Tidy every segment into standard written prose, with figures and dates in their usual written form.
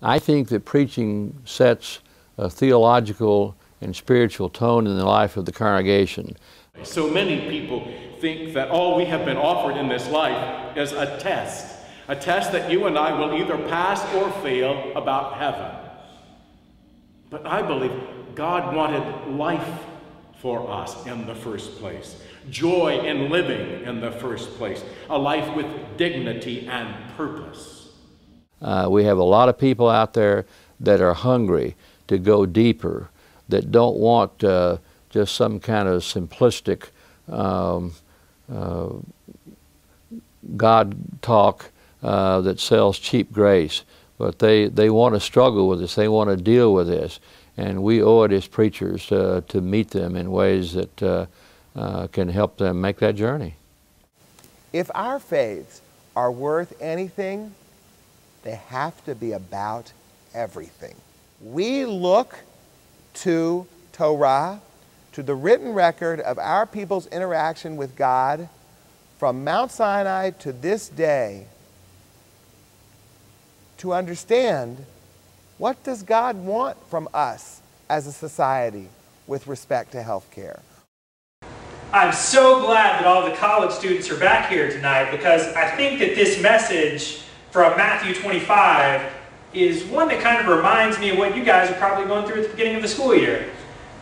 I think that preaching sets a theological and spiritual tone in the life of the congregation. So many people think that all we have been offered in this life is a test that you and I will either pass or fail about heaven. But I believe God wanted life for us in the first place, joy in living in the first place, a life with dignity and purpose. We have a lot of people out there that are hungry to go deeper, that don't want just some kind of simplistic God talk that sells cheap grace, but they want to struggle with this, they want to deal with this, and we owe it as preachers to meet them in ways that can help them make that journey. If our faiths are worth anything, they have to be about everything. We look to Torah, to the written record of our people's interaction with God from Mount Sinai to this day, to understand what does God want from us as a society with respect to health care. I'm so glad that all the college students are back here tonight, because I think that this message from Matthew 25 is one that kind of reminds me of what you guys are probably going through at the beginning of the school year.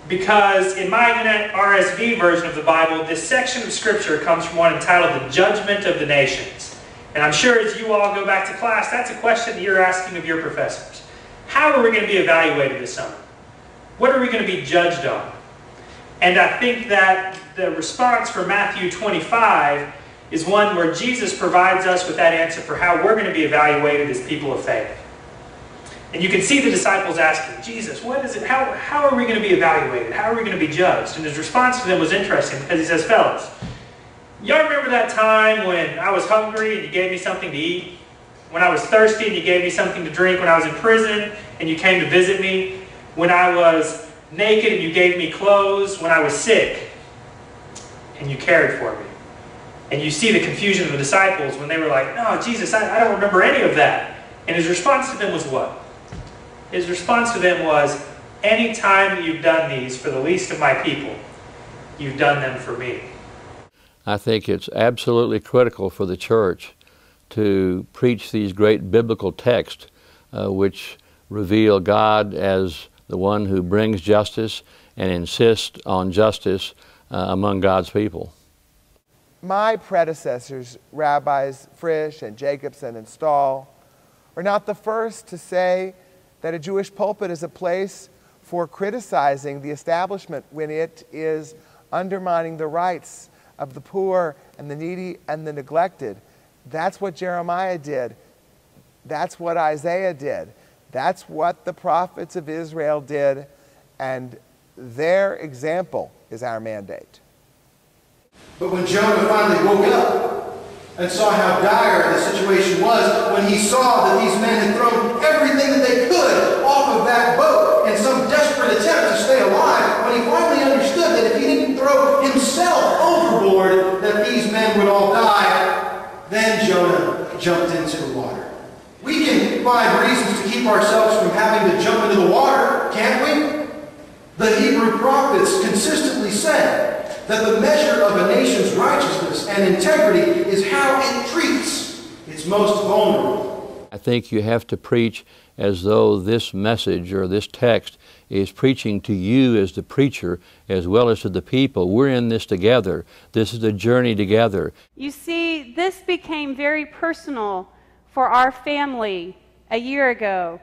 Because in my RSV version of the Bible, this section of Scripture comes from one entitled The Judgment of the Nations. And I'm sure as you all go back to class, that's a question that you're asking of your professors. How are we going to be evaluated this summer? What are we going to be judged on? And I think that the response for Matthew 25 is one where Jesus provides us with that answer for how we're going to be evaluated as people of faith. And you can see the disciples asking, Jesus, what is it? How are we going to be evaluated? How are we going to be judged? And his response to them was interesting, because he says, fellas, y'all remember that time when I was hungry and you gave me something to eat? When I was thirsty and you gave me something to drink? When I was in prison and you came to visit me? When I was naked and you gave me clothes? When I was sick and you cared for me? And you see the confusion of the disciples when they were like, no, Jesus, I don't remember any of that. And his response to them was what? His response to them was, any time that you've done these for the least of my people, you've done them for me. I think it's absolutely critical for the church to preach these great biblical texts which reveal God as the one who brings justice and insists on justice among God's people. My predecessors, Rabbis Frisch and Jacobson and Stahl, were not the first to say that a Jewish pulpit is a place for criticizing the establishment when it is undermining the rights of the poor and the needy and the neglected. That's what Jeremiah did. That's what Isaiah did. That's what the prophets of Israel did, and their example is our mandate. But when Jonah finally woke up and saw how dire the situation was, when he saw that these men had thrown everything that they could off of that boat in some desperate attempt to stay alive, when he finally understood that if he didn't throw himself overboard, that these men would all die, then Jonah jumped into the water. We can find reasons to keep ourselves from having to jump into the water, can't we? The Hebrew prophets consistently said that the measure of a nation's righteousness and integrity is how it treats its most vulnerable. I think you have to preach as though this message or this text is preaching to you as the preacher as well as to the people. We're in this together. This is a journey together. You see, this became very personal for our family a year ago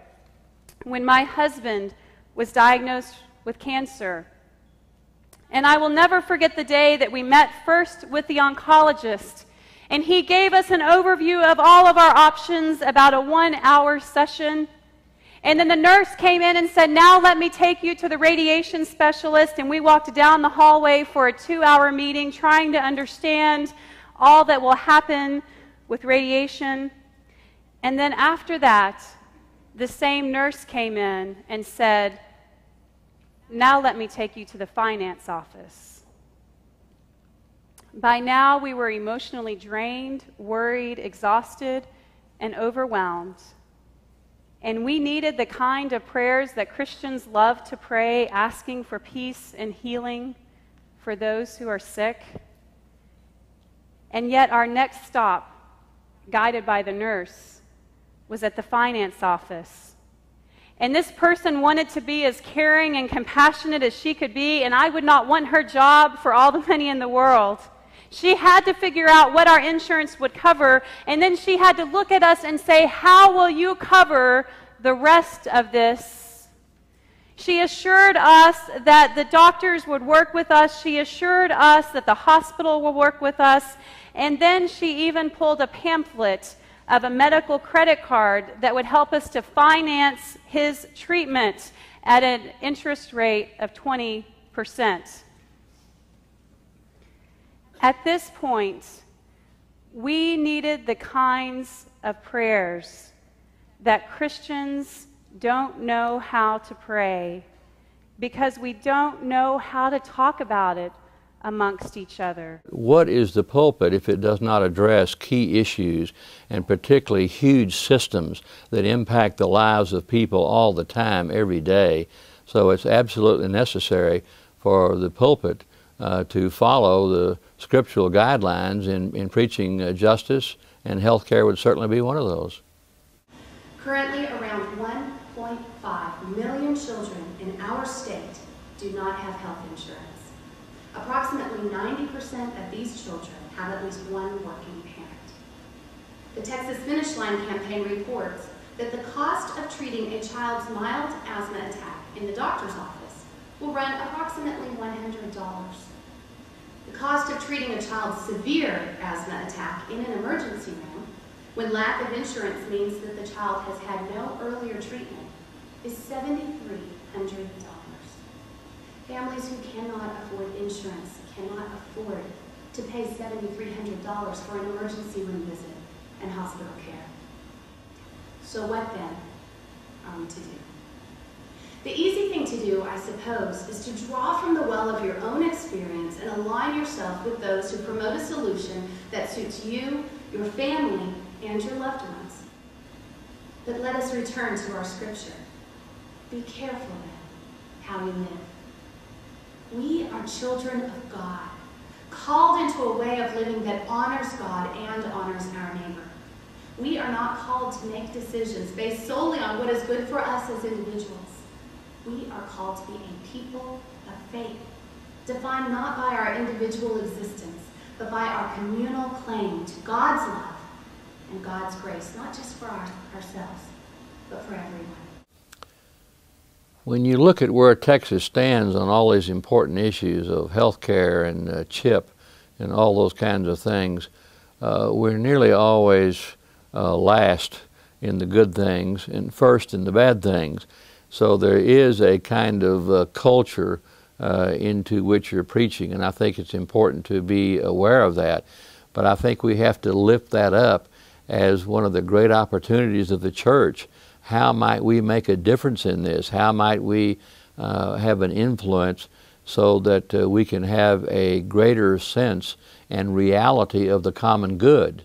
when my husband was diagnosed with cancer. And I will never forget the day that we met first with the oncologist, and he gave us an overview of all of our options, about a 1-hour session. And then the nurse came in and said, now let me take you to the radiation specialist. And we walked down the hallway for a 2-hour meeting trying to understand all that will happen with radiation. And then after that, the same nurse came in and said, now let me take you to the finance office. By now, we were emotionally drained, worried, exhausted, and overwhelmed. And we needed the kind of prayers that Christians love to pray, asking for peace and healing for those who are sick. And yet our next stop, guided by the nurse, was at the finance office. And this person wanted to be as caring and compassionate as she could be, and I would not want her job for all the money in the world. She had to figure out what our insurance would cover, and then she had to look at us and say, how will you cover the rest of this? She assured us that the doctors would work with us. She assured us that the hospital will work with us. And then she even pulled a pamphlet of a medical credit card that would help us to finance his treatment at an interest rate of 20%. At this point, we needed the kinds of prayers that Christians don't know how to pray because we don't know how to talk about it amongst each other. What is the pulpit if it does not address key issues, and particularly huge systems that impact the lives of people all the time, every day? So it's absolutely necessary for the pulpit to follow the scriptural guidelines in preaching justice, and health care would certainly be one of those. Currently, around 1.5 million children in our state do not have health insurance. Approximately 90% of these children have at least one working parent. The Texas Finish Line campaign reports that the cost of treating a child's mild asthma attack in the doctor's office will run approximately $100. The cost of treating a child's severe asthma attack in an emergency room, when lack of insurance means that the child has had no earlier treatment, is $7,300. Families who cannot afford insurance cannot afford to pay $7,300 for an emergency room visit and hospital care. So what then are we to do? The easy thing to do, I suppose, is to draw from the well of your own experience and align yourself with those who promote a solution that suits you, your family, and your loved ones. But let us return to our scripture. Be careful then how we live. We are children of God, called into a way of living that honors God and honors our neighbor. We are not called to make decisions based solely on what is good for us as individuals. We are called to be a people of faith, defined not by our individual existence, but by our communal claim to God's love and God's grace, not just for ourselves, but for everyone. When you look at where Texas stands on all these important issues of health care and CHIP and all those kinds of things, we're nearly always last in the good things and first in the bad things. So there is a kind of culture into which you're preaching, and I think it's important to be aware of that. But I think we have to lift that up as one of the great opportunities of the church. How might we make a difference in this? How might we have an influence so that we can have a greater sense and reality of the common good?